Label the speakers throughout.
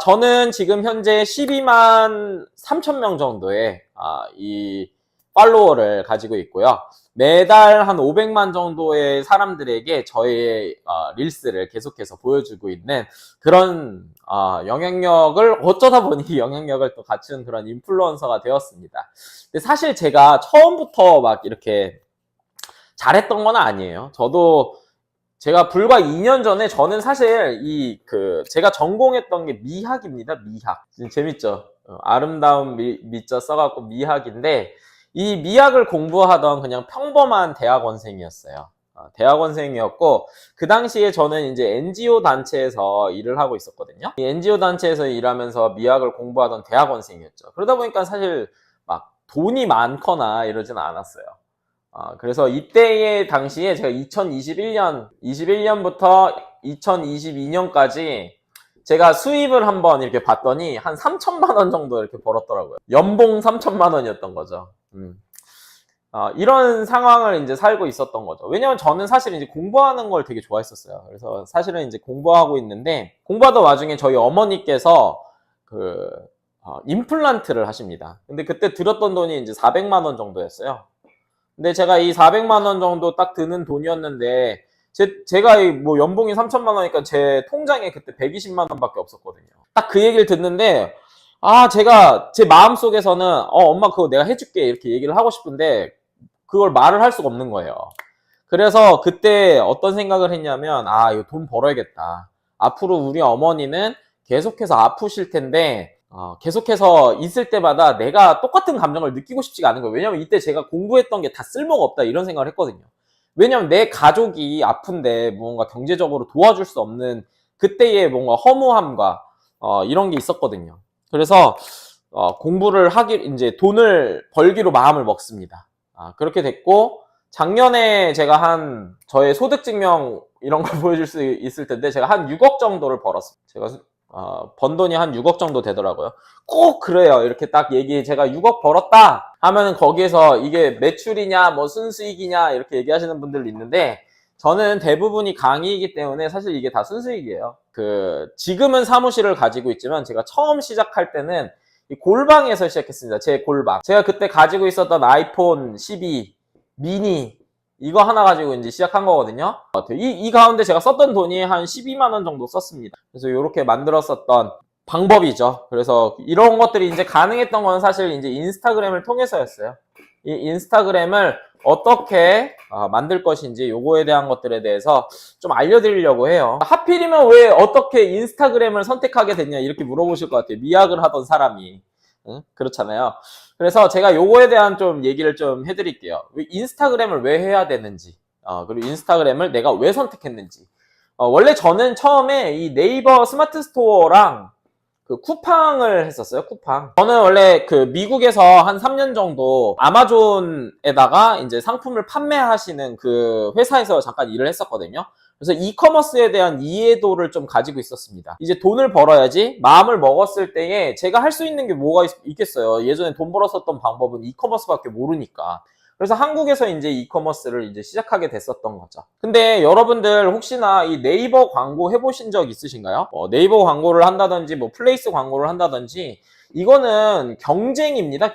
Speaker 1: 저는 지금 현재 12만 3천 명 정도의 이 팔로워를 가지고 있고요. 매달 한 500만 정도의 사람들에게 저의 릴스를 계속해서 보여주고 있는 그런 영향력을 어쩌다 보니 영향력을 또 갖춘 그런 인플루언서가 되었습니다. 근데 사실 제가 처음부터 막 이렇게 잘했던 건 아니에요. 제가 불과 2년 전에 저는 사실 제가 전공했던 게 미학입니다. 미학. 재밌죠? 아름다운 미자 써갖고 미학인데 이 미학을 공부하던 그냥 평범한 대학원생이었어요. 대학원생이었고 그 당시에 저는 이제 NGO 단체에서 일을 하고 있었거든요. 이 NGO 단체에서 일하면서 미학을 공부하던 대학원생이었죠. 그러다 보니까 사실 막 돈이 많거나 이러진 않았어요. 그래서 이때의 당시에 제가 21년부터 2022년까지 제가 수입을 한번 이렇게 봤더니 한 3천만 원 정도 이렇게 벌었더라고요. 연봉 3천만 원이었던 거죠. 이런 상황을 이제 살고 있었던 거죠. 왜냐면 저는 사실 이제 공부하는 걸 되게 좋아했었어요. 그래서 사실은 이제 공부하고 있는데, 공부하던 와중에 저희 어머니께서 임플란트를 하십니다. 근데 그때 들었던 돈이 이제 400만 원 정도였어요. 근데 제가 이 400만 원 정도 딱 드는 돈이었는데, 제가 뭐 연봉이 3천만 원이니까 제 통장에 그때 120만 원밖에 없었거든요. 딱 그 얘기를 듣는데, 제가 제 마음속에서는 엄마 그거 내가 해줄게 이렇게 얘기를 하고 싶은데 그걸 말을 할 수가 없는 거예요. 그래서 그때 어떤 생각을 했냐면 이거 돈 벌어야겠다. 앞으로 우리 어머니는 계속해서 아프실 텐데 계속해서 있을 때마다 내가 똑같은 감정을 느끼고 싶지가 않은 거예요. 왜냐면 이때 제가 공부했던 게 다 쓸모가 없다 이런 생각을 했거든요. 왜냐면 내 가족이 아픈데 뭔가 경제적으로 도와줄 수 없는 그때의 뭔가 허무함과 이런 게 있었거든요. 그래서 공부를 이제 돈을 벌기로 마음을 먹습니다. 그렇게 됐고 작년에 제가 저의 소득증명 이런 걸 보여줄 수 있을 텐데 제가 한 6억 정도를 벌었습니다. 제가 번 돈이 한 6억 정도 되더라고요. 꼭 그래요. 이렇게 딱 제가 6억 벌었다 하면은 거기에서 이게 매출이냐 뭐 순수익이냐 이렇게 얘기하시는 분들 있는데 저는 대부분이 강의이기 때문에 사실 이게 다 순수익이에요. 지금은 사무실을 가지고 있지만 제가 처음 시작할 때는 이 골방에서 시작했습니다. 제 골방. 제가 그때 가지고 있었던 아이폰 12 미니 이거 하나 가지고 이제 시작한 거거든요. 이 가운데 제가 썼던 돈이 한 12만 원 정도 썼습니다. 그래서 이렇게 만들었었던 방법이죠. 그래서 이런 것들이 이제 가능했던 건 사실 이제 인스타그램을 통해서였어요. 이 인스타그램을 어떻게 만들 것인지 요거에 대한 것들에 대해서 좀 알려드리려고 해요. 하필이면 왜 어떻게 인스타그램을 선택하게 됐냐 이렇게 물어보실 것 같아요. 미학을 하던 사람이. 응? 그렇잖아요. 그래서 제가 요거에 대한 좀 얘기를 좀 해드릴게요. 인스타그램을 왜 해야 되는지 그리고 인스타그램을 내가 왜 선택했는지. 원래 저는 처음에 이 네이버 스마트 스토어랑 쿠팡을 했었어요. 쿠팡. 저는 원래 미국에서 한 3년 정도 아마존에다가 이제 상품을 판매하시는 그 회사에서 잠깐 일을 했었거든요. 그래서 이커머스에 대한 이해도를 좀 가지고 있었습니다. 이제 돈을 벌어야지 마음을 먹었을 때에 제가 할 수 있는 게 뭐가 있겠어요. 예전에 돈 벌었었던 방법은 이커머스밖에 모르니까. 그래서 한국에서 이제 이커머스를 이제 시작하게 됐었던 거죠. 근데 여러분들 혹시나 이 네이버 광고 해보신 적 있으신가요? 네이버 광고를 한다든지 뭐 플레이스 광고를 한다든지 이거는 경쟁입니다.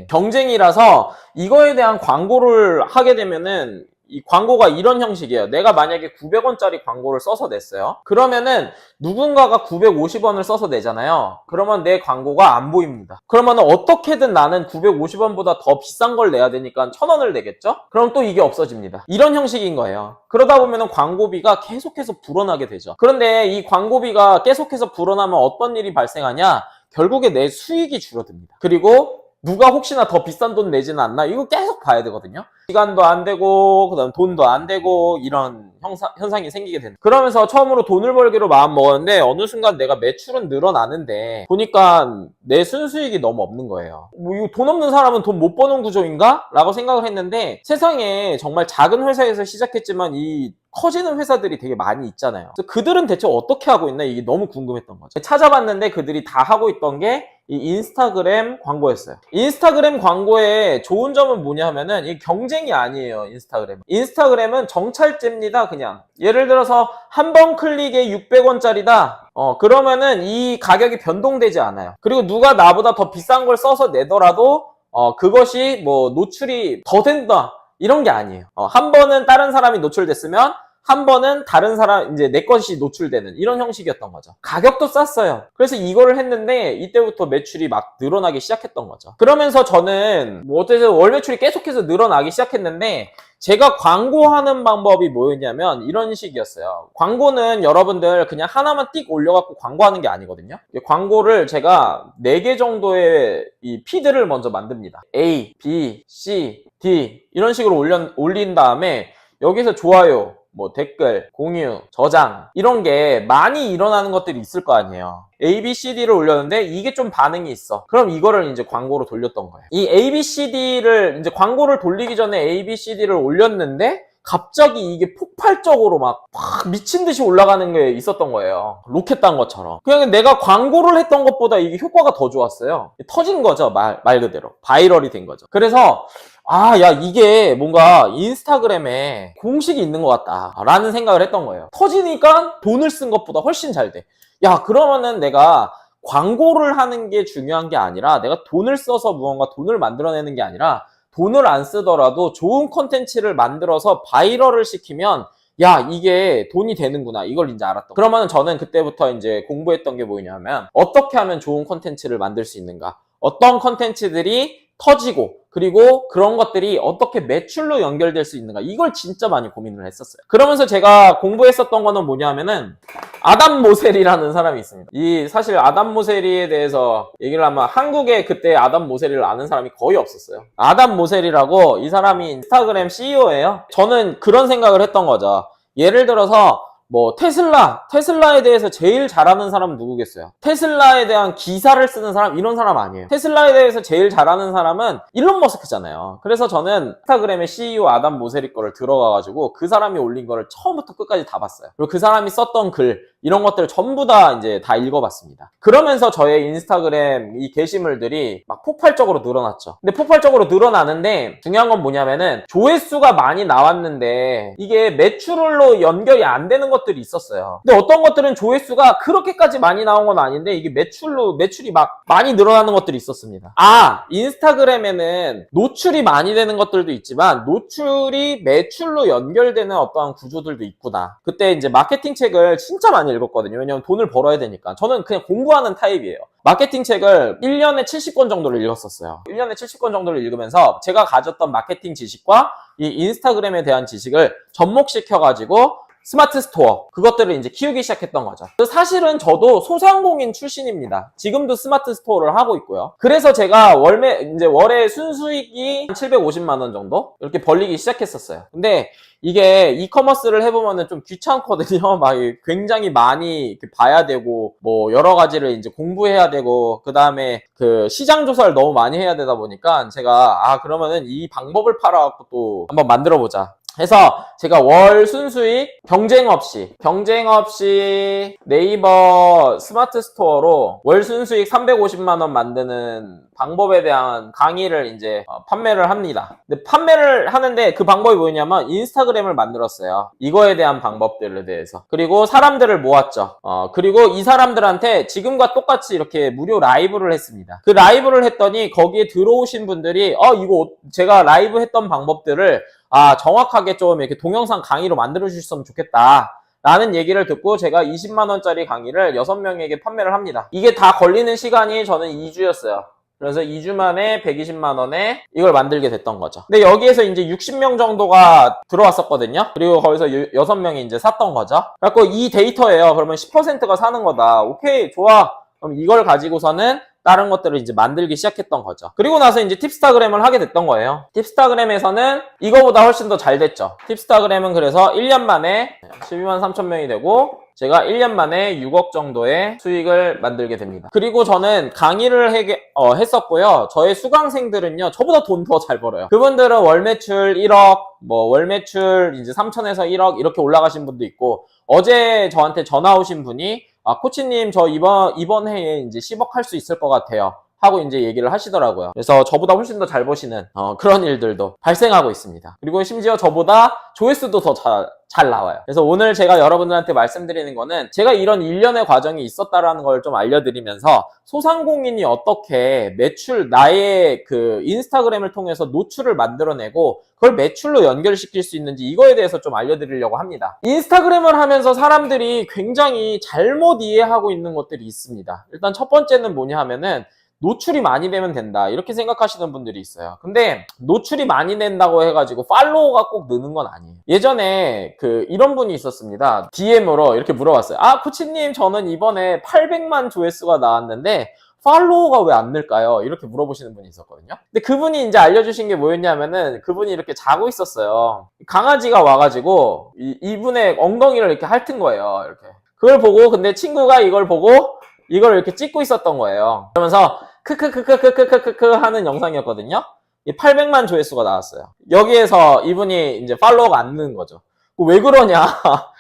Speaker 1: 경쟁이라서 이거에 대한 광고를 하게 되면은 이 광고가 이런 형식이에요. 내가 만약에 900원짜리 광고를 써서 냈어요. 그러면은 누군가가 950원을 써서 내잖아요. 그러면 내 광고가 안 보입니다. 그러면 어떻게든 나는 950원보다 더 비싼 걸 내야 되니까 1000원을 내겠죠? 그럼 또 이게 없어집니다. 이런 형식인 거예요. 그러다 보면은 광고비가 계속해서 불어나게 되죠. 그런데 이 광고비가 계속해서 불어나면 어떤 일이 발생하냐? 결국에 내 수익이 줄어듭니다. 그리고 누가 혹시나 더 비싼 돈 내지는 않나? 이거 계속 봐야 되거든요. 시간도 안 되고 그다음 돈도 안 되고 이런 현상이 생기게 된다. 그러면서 처음으로 돈을 벌기로 마음 먹었는데 어느 순간 내가 매출은 늘어나는데 보니까 내 순수익이 너무 없는 거예요. 뭐 이거 돈 없는 사람은 돈 못 버는 구조인가? 라고 생각을 했는데 세상에 정말 작은 회사에서 시작했지만 이 커지는 회사들이 되게 많이 있잖아요. 그래서 그들은 대체 어떻게 하고 있나 이게 너무 궁금했던 거죠. 찾아봤는데 그들이 다 하고 있던 게 이 인스타그램 광고였어요. 인스타그램 광고의 좋은 점은 뭐냐 하면은 이 경쟁이 아니에요. 인스타그램은 정찰제입니다. 그냥 예를 들어서 한 번 클릭에 600원짜리다. 그러면은 이 가격이 변동되지 않아요. 그리고 누가 나보다 더 비싼 걸 써서 내더라도 그것이 뭐 노출이 더 된다 이런 게 아니에요. 한 번은 다른 사람이 노출됐으면 한 번은 다른 사람 이제 내 것이 노출되는 이런 형식이었던 거죠. 가격도 쌌어요. 그래서 이거를 했는데 이때부터 매출이 막 늘어나기 시작했던 거죠. 그러면서 저는 뭐 어쨌든 월 매출이 계속해서 늘어나기 시작했는데 제가 광고하는 방법이 뭐였냐면 이런 식이었어요. 광고는 여러분들 그냥 하나만 띡 올려갖고 광고하는 게 아니거든요. 광고를 제가 4개 정도의 이 피드를 먼저 만듭니다. A, B, C, D 이런 식으로 올린 다음에 여기서 좋아요, 뭐 댓글, 공유, 저장 이런 게 많이 일어나는 것들이 있을 거 아니에요. A, B, C, D를 올렸는데 이게 좀 반응이 있어. 그럼 이거를 이제 광고로 돌렸던 거예요. 이 A, B, C, D를 이제 광고를 돌리기 전에 A, B, C, D를 올렸는데 갑자기 이게 폭발적으로 막 미친 듯이 올라가는 게 있었던 거예요. 로켓 단 것처럼. 그냥 내가 광고를 했던 것보다 이게 효과가 더 좋았어요. 터진 거죠. 말 그대로. 바이럴이 된 거죠. 그래서 야, 이게 뭔가 인스타그램에 공식이 있는 것 같다 라는 생각을 했던 거예요. 터지니까 돈을 쓴 것보다 훨씬 잘 돼. 야, 그러면은 내가 광고를 하는 게 중요한 게 아니라 내가 돈을 써서 무언가 돈을 만들어내는 게 아니라 돈을 안 쓰더라도 좋은 콘텐츠를 만들어서 바이럴을 시키면 야, 이게 돈이 되는구나. 이걸 이제 알았던. 그러면 저는 그때부터 이제 공부했던 게 뭐냐면 어떻게 하면 좋은 콘텐츠를 만들 수 있는가? 어떤 콘텐츠들이 터지고 그리고 그런 것들이 어떻게 매출로 연결될 수 있는가 이걸 진짜 많이 고민을 했었어요. 그러면서 제가 공부했었던 거는 뭐냐면은 아담 모세리라는 사람이 있습니다. 이 사실 아담 모세리에 대해서 얘기를 하면 한국에 그때 아담 모세리를 아는 사람이 거의 없었어요. 아담 모세리라고 이 사람이 인스타그램 CEO예요. 저는 그런 생각을 했던 거죠. 예를 들어서 뭐 테슬라에 대해서 제일 잘하는 사람은 누구겠어요? 테슬라에 대한 기사를 쓰는 사람 이런 사람 아니에요. 테슬라에 대해서 제일 잘하는 사람은 일론 머스크잖아요. 그래서 저는 인스타그램의 CEO 아담 모세리 거를 들어가가지고 그 사람이 올린 거를 처음부터 끝까지 다 봤어요. 그리고 그 사람이 썼던 글 이런 것들을 전부 다 이제 다 읽어봤습니다. 그러면서 저의 인스타그램 이 게시물들이 막 폭발적으로 늘어났죠. 근데 폭발적으로 늘어나는데 중요한 건 뭐냐면은 조회수가 많이 나왔는데 이게 매출로 연결이 안 되는 것들이 있었어요. 근데 어떤 것들은 조회수가 그렇게까지 많이 나온 건 아닌데 이게 매출이 막 많이 늘어나는 것들이 있었습니다. 인스타그램에는 노출이 많이 되는 것들도 있지만 노출이 매출로 연결되는 어떠한 구조들도 있구나. 그때 이제 마케팅 책을 진짜 많이 읽었거든요. 왜냐면 돈을 벌어야 되니까. 저는 그냥 공부하는 타입이에요. 마케팅 책을 1년에 70권 정도를 읽었었어요. 1년에 70권 정도를 읽으면서 제가 가졌던 마케팅 지식과 이 인스타그램에 대한 지식을 접목시켜가지고 스마트 스토어 그것들을 이제 키우기 시작했던 거죠. 사실은 저도 소상공인 출신입니다. 지금도 스마트 스토어를 하고 있고요. 그래서 제가 월에 순수익이 750만 원 정도 이렇게 벌리기 시작했었어요. 근데 이게 이커머스를 해보면은 좀 귀찮거든요. 막 굉장히 많이 봐야 되고 뭐 여러 가지를 이제 공부해야 되고 그 다음에 그 시장 조사를 너무 많이 해야 되다 보니까 제가 그러면은 이 방법을 팔아갖고 또 한번 만들어 보자 해서 제가 월 순수익 경쟁 없이 네이버 스마트 스토어로 월 순수익 350만 원 만드는 방법에 대한 강의를 이제 판매를 합니다. 근데 판매를 하는데 그 방법이 뭐냐면 인스타그램을 만들었어요. 이거에 대한 방법들에 대해서. 그리고 사람들을 모았죠. 그리고 이 사람들한테 지금과 똑같이 이렇게 무료 라이브를 했습니다. 그 라이브를 했더니 거기에 들어오신 분들이 이거 제가 라이브 했던 방법들을 정확하게 좀 이렇게 동영상 강의로 만들어 주셨으면 좋겠다 라는 얘기를 듣고 제가 20만원짜리 강의를 6명에게 판매를 합니다. 이게 다 걸리는 시간이 저는 2주였어요. 그래서 2주 만에 120만원에 이걸 만들게 됐던 거죠. 근데 여기에서 이제 60명 정도가 들어왔었거든요. 그리고 거기서 6명이 이제 샀던 거죠. 그래갖고 이 데이터예요. 그러면 10%가 사는 거다. 오케이, 좋아. 그럼 이걸 가지고서는 다른 것들을 이제 만들기 시작했던 거죠. 그리고 나서 이제 팁스타그램을 하게 됐던 거예요. 팁스타그램에서는 이거보다 훨씬 더 잘 됐죠. 팁스타그램은 그래서 1년 만에 12만 3천 명이 되고 제가 1년 만에 6억 정도의 수익을 만들게 됩니다. 그리고 저는 강의를 했었고요. 저의 수강생들은요, 저보다 돈 더 잘 벌어요. 그분들은 월 매출 1억, 월 매출 이제 3천에서 1억 이렇게 올라가신 분도 있고, 어제 저한테 전화 오신 분이 코치님 저 이번 해에 이제 10억 할 수 있을 것 같아요. 하고 이제 얘기를 하시더라고요. 그래서 저보다 훨씬 더 잘 버시는 그런 일들도 발생하고 있습니다. 그리고 심지어 저보다 조회수도 더 잘 나와요. 그래서 오늘 제가 여러분들한테 말씀드리는 거는 제가 이런 일련의 과정이 있었다라는 걸 좀 알려드리면서 소상공인이 어떻게 나의 그 인스타그램을 통해서 노출을 만들어내고 그걸 매출로 연결시킬 수 있는지 이거에 대해서 좀 알려드리려고 합니다. 인스타그램을 하면서 사람들이 굉장히 잘못 이해하고 있는 것들이 있습니다. 일단 첫 번째는 뭐냐 하면은 노출이 많이 되면 된다 이렇게 생각하시는 분들이 있어요. 근데 노출이 많이 된다고 해가지고 팔로워가 꼭 느는 건 아니에요. 예전에 이런 분이 있었습니다. DM으로 이렇게 물어봤어요. 코치님 저는 이번에 800만 조회수가 나왔는데 팔로워가 왜 안 늘까요? 이렇게 물어보시는 분이 있었거든요. 근데 그분이 이제 알려주신 게 뭐였냐면은 그분이 이렇게 자고 있었어요. 강아지가 와가지고 이분의 엉덩이를 이렇게 핥은 거예요. 이렇게. 그걸 보고 근데 친구가 이걸 보고 이걸 이렇게 찍고 있었던 거예요. 그러면서 크크크크크크크크 하는 영상이었거든요. 800만 조회수가 나왔어요. 여기에서 이분이 이제 팔로워가 안 느는 거죠. 왜 그러냐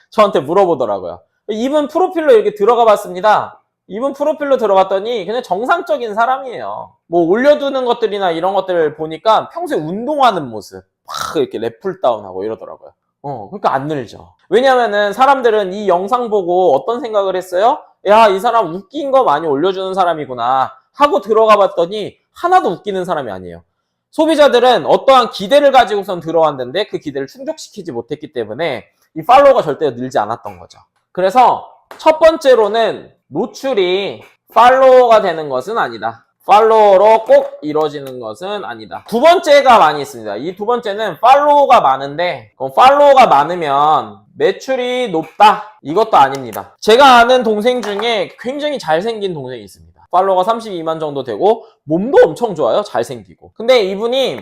Speaker 1: 저한테 물어보더라고요. 이분 프로필로 이렇게 들어가 봤습니다. 이분 프로필로 들어갔더니 그냥 정상적인 사람이에요. 뭐 올려두는 것들이나 이런 것들을 보니까 평소에 운동하는 모습 막 이렇게 랩풀다운하고 이러더라고요. 그러니까 안 늘죠. 왜냐면은 사람들은 이 영상 보고 어떤 생각을 했어요? 야, 이 사람 웃긴 거 많이 올려주는 사람이구나 하고 들어가 봤더니 하나도 웃기는 사람이 아니에요. 소비자들은 어떠한 기대를 가지고선 들어왔는데 그 기대를 충족시키지 못했기 때문에 이 팔로워가 절대 늘지 않았던 거죠. 그래서 첫 번째로는 노출이 팔로워가 되는 것은 아니다. 팔로워로 꼭 이루어지는 것은 아니다. 두 번째가 많이 있습니다. 이 두 번째는 팔로워가 많은데 팔로워가 많으면 매출이 높다. 이것도 아닙니다. 제가 아는 동생 중에 굉장히 잘생긴 동생이 있습니다. 팔로워가 32만 정도 되고 몸도 엄청 좋아요. 잘생기고. 근데 이분이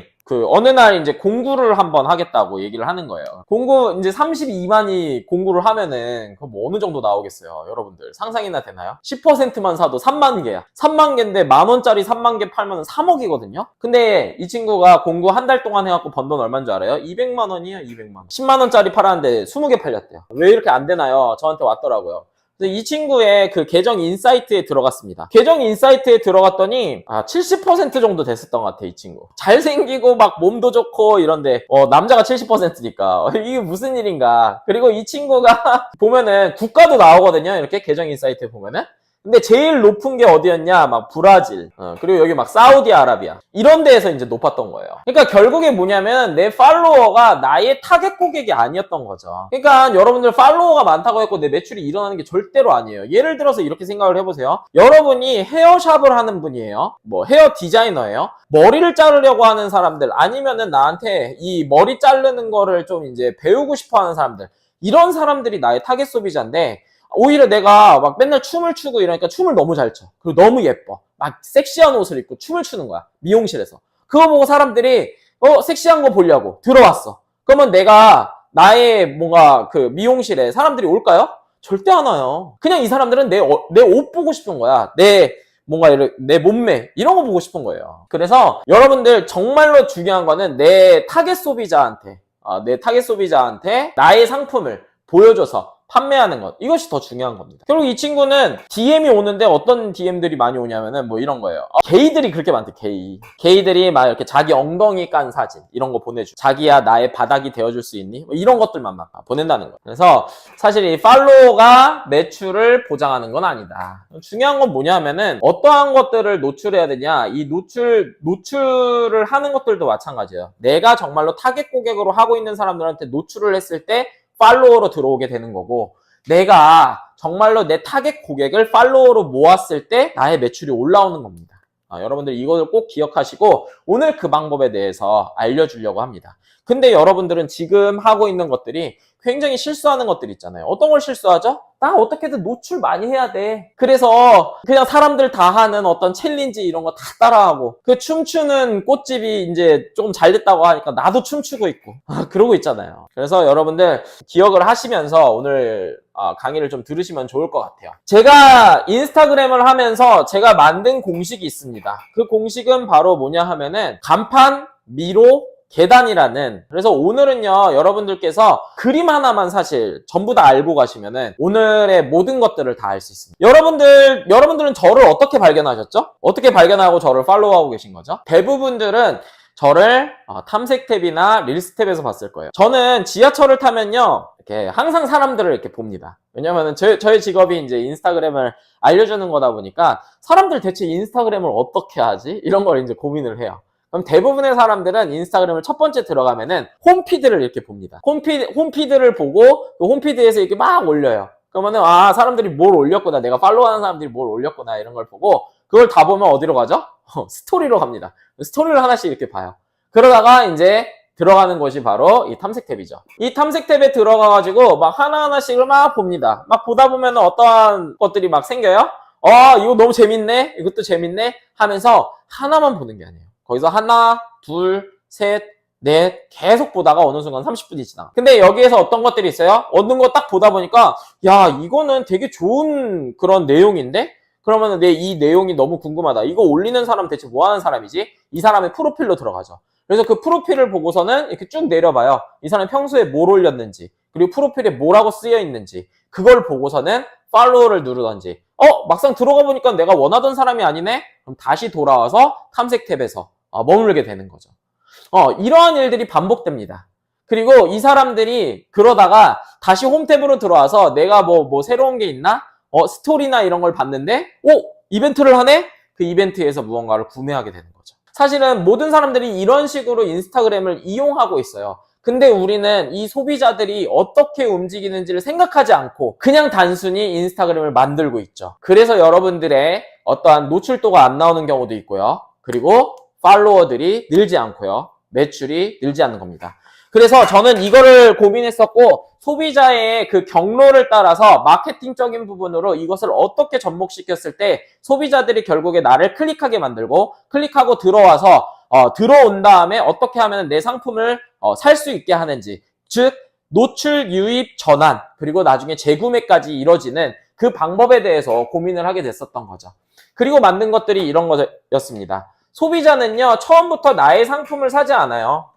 Speaker 1: 어느 날 이제 공구를 한번 하겠다고 얘기를 하는 거예요. 공구 이제 32만이 공구를 하면은 뭐 어느 정도 나오겠어요. 여러분들 상상이나 되나요? 10%만 사도 3만 개야. 3만 개인데 만원짜리 3만 개 팔면 3억이거든요. 근데 이 친구가 공구 한 달 동안 해갖고 번 돈 얼마인 줄 알아요? 200만 원이에요. 200만 원. 10만 원짜리 팔았는데 20개 팔렸대요. 왜 이렇게 안 되나요? 저한테 왔더라고요. 이 친구의 계정 인사이트에 들어갔습니다. 계정 인사이트에 들어갔더니 70% 정도 됐었던 것 같아. 이 친구 잘생기고 막 몸도 좋고 이런데 남자가 70%니까 이게 무슨 일인가. 그리고 이 친구가 보면은 국가도 나오거든요. 이렇게 계정 인사이트에 보면은. 근데 제일 높은 게 어디였냐? 막 브라질, 그리고 여기 막 사우디아라비아 이런 데에서 이제 높았던 거예요. 그러니까 결국에 뭐냐면 내 팔로워가 나의 타겟 고객이 아니었던 거죠. 그러니까 여러분들 팔로워가 많다고 했고 내 매출이 일어나는 게 절대로 아니에요. 예를 들어서 이렇게 생각을 해보세요. 여러분이 헤어샵을 하는 분이에요. 뭐 헤어 디자이너예요. 머리를 자르려고 하는 사람들 아니면은 나한테 이 머리 자르는 거를 좀 이제 배우고 싶어 하는 사람들, 이런 사람들이 나의 타겟 소비자인데 오히려 내가 막 맨날 춤을 추고 이러니까 춤을 너무 잘 춰. 그리고 너무 예뻐. 막 섹시한 옷을 입고 춤을 추는 거야. 미용실에서. 그거 보고 사람들이 섹시한 거 보려고 들어왔어. 그러면 내가 나의 뭔가 미용실에 사람들이 올까요? 절대 안 와요. 그냥 이 사람들은 내 옷 보고 싶은 거야. 내 몸매 이런 거 보고 싶은 거예요. 그래서 여러분들 정말로 중요한 거는 내 타겟 소비자한테 나의 상품을 보여줘서 판매하는 것, 이것이 더 중요한 겁니다. 결국 이 친구는 DM이 오는데 어떤 DM들이 많이 오냐면은 뭐 이런 거예요. 게이들이 그렇게 많대. 게이들이 막 이렇게 자기 엉덩이 깐 사진 이런 거 보내줘. 자기야 나의 바닥이 되어줄 수 있니? 뭐 이런 것들만 막 보낸다는 거예요. 그래서 사실 이 팔로워가 매출을 보장하는 건 아니다. 중요한 건 뭐냐면은 어떠한 것들을 노출해야 되냐. 이 노출을 하는 것들도 마찬가지예요. 내가 정말로 타겟 고객으로 하고 있는 사람들한테 노출을 했을 때 팔로워로 들어오게 되는 거고, 내가 정말로 내 타겟 고객을 팔로워로 모았을 때 나의 매출이 올라오는 겁니다. 여러분들 이것을 꼭 기억하시고 오늘 그 방법에 대해서 알려주려고 합니다. 근데 여러분들은 지금 하고 있는 것들이 굉장히 실수하는 것들 있잖아요. 어떤 걸 실수하죠? 나 어떻게든 노출 많이 해야 돼. 그래서 그냥 사람들 다 하는 어떤 챌린지 이런 거 다 따라하고, 춤추는 꽃집이 이제 조금 잘 됐다고 하니까 나도 춤추고 있고 그러고 있잖아요. 그래서 여러분들 기억을 하시면서 오늘 강의를 좀 들으시면 좋을 것 같아요. 제가 인스타그램을 하면서 제가 만든 공식이 있습니다. 그 공식은 바로 뭐냐 하면은 간판, 미로, 계단이라는, 그래서 오늘은요 여러분들께서 그림 하나만 사실 전부 다 알고 가시면은 오늘의 모든 것들을 다 알 수 있습니다. 여러분들은 저를 어떻게 발견하셨죠? 어떻게 발견하고 저를 팔로우하고 계신 거죠? 대부분들은 저를 탐색 탭이나 릴스 탭에서 봤을 거예요. 저는 지하철을 타면요 이렇게 항상 사람들을 이렇게 봅니다. 왜냐면은 저의 직업이 이제 인스타그램을 알려주는 거다 보니까 사람들 대체 인스타그램을 어떻게 하지? 이런 걸 이제 고민을 해요. 그럼 대부분의 사람들은 인스타그램을 첫 번째 들어가면은 홈피드를 이렇게 봅니다. 홈피드를 보고 그 홈피드에서 이렇게 막 올려요. 그러면은 사람들이 뭘 올렸구나, 내가 팔로우하는 사람들이 뭘 올렸구나 이런 걸 보고 그걸 다 보면 어디로 가죠? 스토리로 갑니다. 스토리를 하나씩 이렇게 봐요. 그러다가 이제 들어가는 곳이 바로 이 탐색 탭이죠. 이 탐색 탭에 들어가가지고 막 하나하나씩을 막 봅니다. 막 보다 보면 어떠한 것들이 막 생겨요? 이거 너무 재밌네, 이것도 재밌네 하면서 하나만 보는 게 아니에요. 거기서 하나, 둘, 셋, 넷 계속 보다가 어느 순간 30분이 지나. 근데 여기에서 어떤 것들이 있어요? 어떤 거 딱 보다 보니까 야, 이거는 되게 좋은 그런 내용인데? 그러면 이 내용이 너무 궁금하다. 이거 올리는 사람 대체 뭐 하는 사람이지? 이 사람의 프로필로 들어가죠. 그래서 그 프로필을 보고서는 이렇게 쭉 내려봐요. 이 사람이 평소에 뭘 올렸는지, 그리고 프로필에 뭐라고 쓰여 있는지, 그걸 보고서는 팔로우를 누르던지. 막상 들어가 보니까 내가 원하던 사람이 아니네? 그럼 다시 돌아와서 탐색 탭에서 머물게 되는 거죠. 이러한 일들이 반복됩니다. 그리고 이 사람들이 그러다가 다시 홈탭으로 들어와서 내가 뭐 새로운 게 있나? 스토리나 이런 걸 봤는데, 이벤트를 하네? 그 이벤트에서 무언가를 구매하게 되는 거죠. 사실은 모든 사람들이 이런 식으로 인스타그램을 이용하고 있어요. 근데 우리는 이 소비자들이 어떻게 움직이는지를 생각하지 않고 그냥 단순히 인스타그램을 만들고 있죠. 그래서 여러분들의 어떠한 노출도가 안 나오는 경우도 있고요. 그리고 팔로워들이 늘지 않고요. 매출이 늘지 않는 겁니다. 그래서 저는 이거를 고민했었고, 소비자의 그 경로를 따라서 마케팅적인 부분으로 이것을 어떻게 접목시켰을 때 소비자들이 결국에 나를 클릭하게 만들고, 클릭하고 들어와서 들어온 다음에 어떻게 하면 내 상품을 살 수 있게 하는지, 즉 노출, 유입, 전환, 그리고 나중에 재구매까지 이뤄지는 그 방법에 대해서 고민을 하게 됐었던 거죠. 그리고 만든 것들이 이런 거였습니다. 소비자는요, 처음부터 나의 상품을 사지 않아요.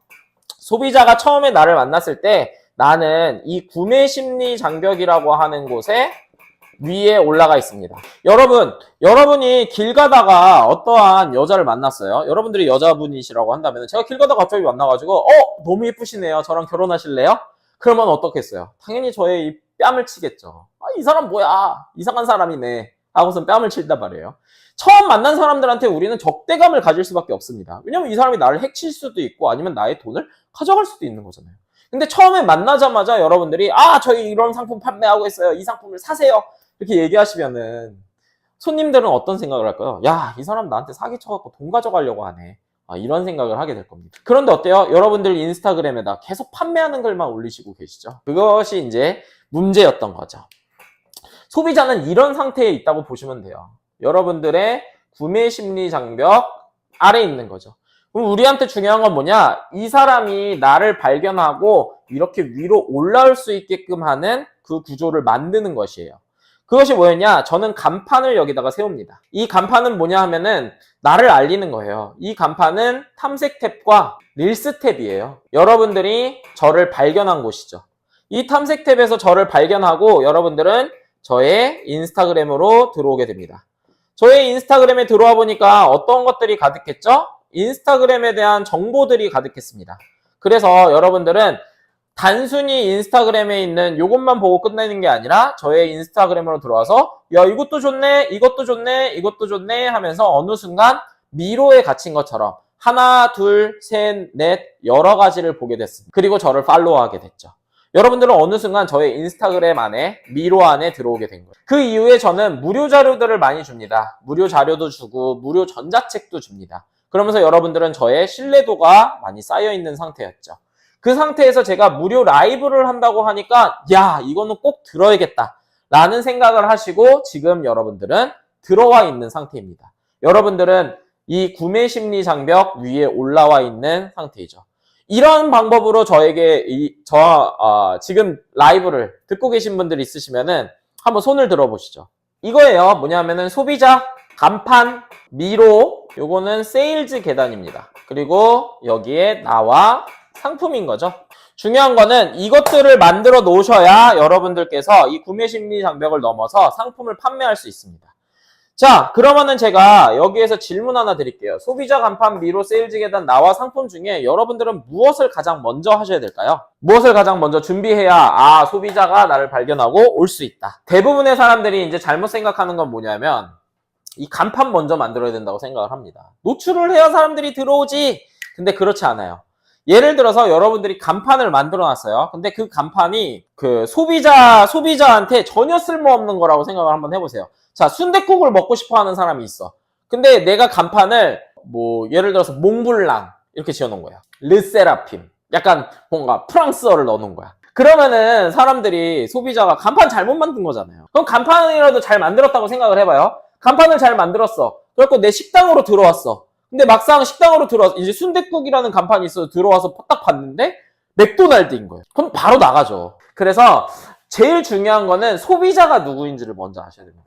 Speaker 1: 소비자가 처음에 나를 만났을 때 나는 이 구매 심리 장벽이라고 하는 곳에 위에 올라가 있습니다. 여러분이 길 가다가 어떠한 여자를 만났어요. 여러분들이 여자분이시라고 한다면 제가 길 가다가 갑자기 만나가지고 너무 예쁘시네요. 저랑 결혼하실래요? 그러면 어떻겠어요? 당연히 저의 이 뺨을 치겠죠. 이 사람 뭐야? 이상한 사람이네. 하고선 뺨을 칠단 말이에요. 처음 만난 사람들한테 우리는 적대감을 가질 수밖에 없습니다. 왜냐면 이 사람이 나를 해칠 수도 있고 아니면 나의 돈을 가져갈 수도 있는 거잖아요. 근데 처음에 만나자마자 여러분들이 저희 이런 상품 판매하고 있어요. 이 상품을 사세요. 이렇게 얘기하시면은 손님들은 어떤 생각을 할까요? 야, 이 사람 나한테 사기쳐갖고 돈 가져가려고 하네. 이런 생각을 하게 될 겁니다. 그런데 어때요? 여러분들 인스타그램에다 계속 판매하는 글만 올리시고 계시죠? 그것이 이제 문제였던 거죠. 소비자는 이런 상태에 있다고 보시면 돼요. 여러분들의 구매 심리 장벽 아래에 있는 거죠. 그럼 우리한테 중요한 건 뭐냐? 이 사람이 나를 발견하고 이렇게 위로 올라올 수 있게끔 하는 그 구조를 만드는 것이에요. 그것이 뭐였냐? 저는 간판을 여기다가 세웁니다. 이 간판은 뭐냐 하면은 나를 알리는 거예요. 이 간판은 탐색 탭과 릴스 탭이에요. 여러분들이 저를 발견한 곳이죠. 이 탐색 탭에서 저를 발견하고 여러분들은 저의 인스타그램으로 들어오게 됩니다. 저의 인스타그램에 들어와 보니까 어떤 것들이 가득했죠? 인스타그램에 대한 정보들이 가득했습니다. 그래서 여러분들은 단순히 인스타그램에 있는 이것만 보고 끝내는 게 아니라 저의 인스타그램으로 들어와서 야, 이것도 좋네, 이것도 좋네, 이것도 좋네 하면서 어느 순간 미로에 갇힌 것처럼 하나, 둘, 셋, 넷 여러 가지를 보게 됐습니다. 그리고 저를 팔로우하게 됐죠. 여러분들은 어느 순간 저의 인스타그램 안에 미로 안에 들어오게 된 거예요. 그 이후에 저는 무료 자료들을 많이 줍니다. 무료 자료도 주고 무료 전자책도 줍니다. 그러면서 여러분들은 저의 신뢰도가 많이 쌓여있는 상태였죠. 그 상태에서 제가 무료 라이브를 한다고 하니까 야, 이거는 꼭 들어야겠다 라는 생각을 하시고 지금 여러분들은 들어와 있는 상태입니다. 여러분들은 이 구매 심리 장벽 위에 올라와 있는 상태이죠. 이런 방법으로 저에게 지금 라이브를 듣고 계신 분들 있으시면은 한번 손을 들어보시죠. 이거예요. 뭐냐면은 소비자, 간판, 미로, 요거는 세일즈 계단입니다. 그리고 여기에 나와 상품인 거죠. 중요한 거는 이것들을 만들어 놓으셔야 여러분들께서 이 구매 심리 장벽을 넘어서 상품을 판매할 수 있습니다. 자, 그러면은 제가 여기에서 질문 하나 드릴게요. 소비자 간판, 미로, 세일즈 계단, 나와 상품 중에 여러분들은 무엇을 가장 먼저 하셔야 될까요? 무엇을 가장 먼저 준비해야 소비자가 나를 발견하고 올 수 있다. 대부분의 사람들이 이제 잘못 생각하는 건 뭐냐면 이 간판 먼저 만들어야 된다고 생각을 합니다. 노출을 해야 사람들이 들어오지. 근데 그렇지 않아요. 예를 들어서 여러분들이 간판을 만들어 놨어요. 근데 그 간판이 그 소비자한테 전혀 쓸모없는 거라고 생각을 한번 해보세요. 자, 순댓국을 먹고 싶어 하는 사람이 있어. 근데 내가 간판을 예를 들어서 몽블랑 이렇게 지어놓은 거야. 르세라핌. 약간 뭔가 프랑스어를 넣어놓은 거야. 그러면은 사람들이 소비자가 간판 잘못 만든 거잖아요. 그럼 간판이라도 잘 만들었다고 생각을 해봐요. 간판을 잘 만들었어. 그래갖고 내 식당으로 들어왔어. 근데 막상 식당으로 들어와서 이제 순댓국이라는 간판이 있어서 들어와서 딱 봤는데 맥도날드인 거예요. 그럼 바로 나가죠. 그래서 제일 중요한 거는 소비자가 누구인지를 먼저 아셔야 됩니다.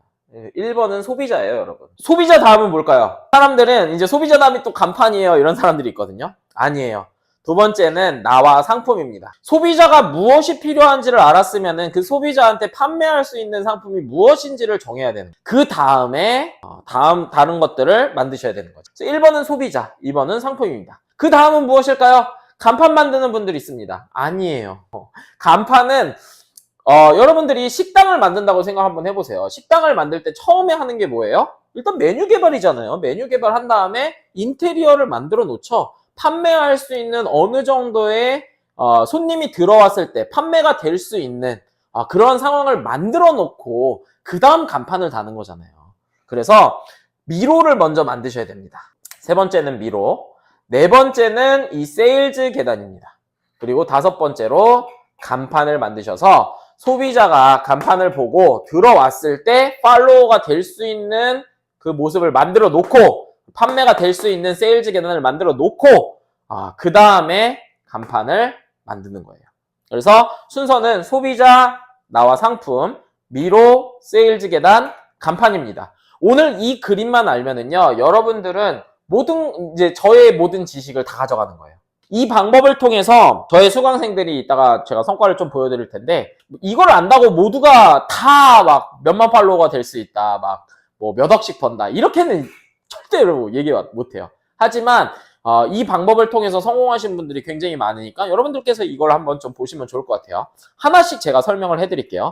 Speaker 1: 1번은 소비자예요, 여러분. 소비자 다음은 뭘까요? 사람들은 이제 소비자 다음이 또 간판이에요, 이런 사람들이 있거든요. 아니에요. 두 번째는 나와 상품입니다. 소비자가 무엇이 필요한지를 알았으면은 그 소비자한테 판매할 수 있는 상품이 무엇인지를 정해야 되는 거예요. 그 다음에 다른 것들을 만드셔야 되는 거죠. 1번은 소비자, 2번은 상품입니다. 그 다음은 무엇일까요? 간판 만드는 분들이 있습니다. 아니에요. 간판은 여러분들이 식당을 만든다고 생각 한번 해보세요. 식당을 만들 때 처음에 하는 게 뭐예요? 일단 메뉴 개발이잖아요. 메뉴 개발한 다음에 인테리어를 만들어 놓죠. 판매할 수 있는 어느 정도의 손님이 들어왔을 때 판매가 될 수 있는 그런 상황을 만들어 놓고 그 다음 간판을 다는 거잖아요. 그래서 미로를 먼저 만드셔야 됩니다. 세 번째는 미로, 네 번째는 이 세일즈 계단입니다. 그리고 다섯 번째로 간판을 만드셔서 소비자가 간판을 보고 들어왔을 때 팔로워가 될 수 있는 그 모습을 만들어 놓고 판매가 될 수 있는 세일즈 계단을 만들어 놓고 그 다음에 간판을 만드는 거예요. 그래서 순서는 소비자, 나와 상품, 미로, 세일즈 계단, 간판입니다. 오늘 이 그림만 알면은요, 여러분들은 이제 저의 모든 지식을 다 가져가는 거예요. 이 방법을 통해서 저의 수강생들이 이따가 제가 성과를 좀 보여드릴 텐데, 이걸 안다고 모두가 다 막 몇만 팔로워가 될 수 있다, 막 몇 억씩 번다, 이렇게는 절대로 얘기 못해요. 하지만 이 방법을 통해서 성공하신 분들이 굉장히 많으니까 여러분들께서 이걸 한번 좀 보시면 좋을 것 같아요. 하나씩 제가 설명을 해드릴게요.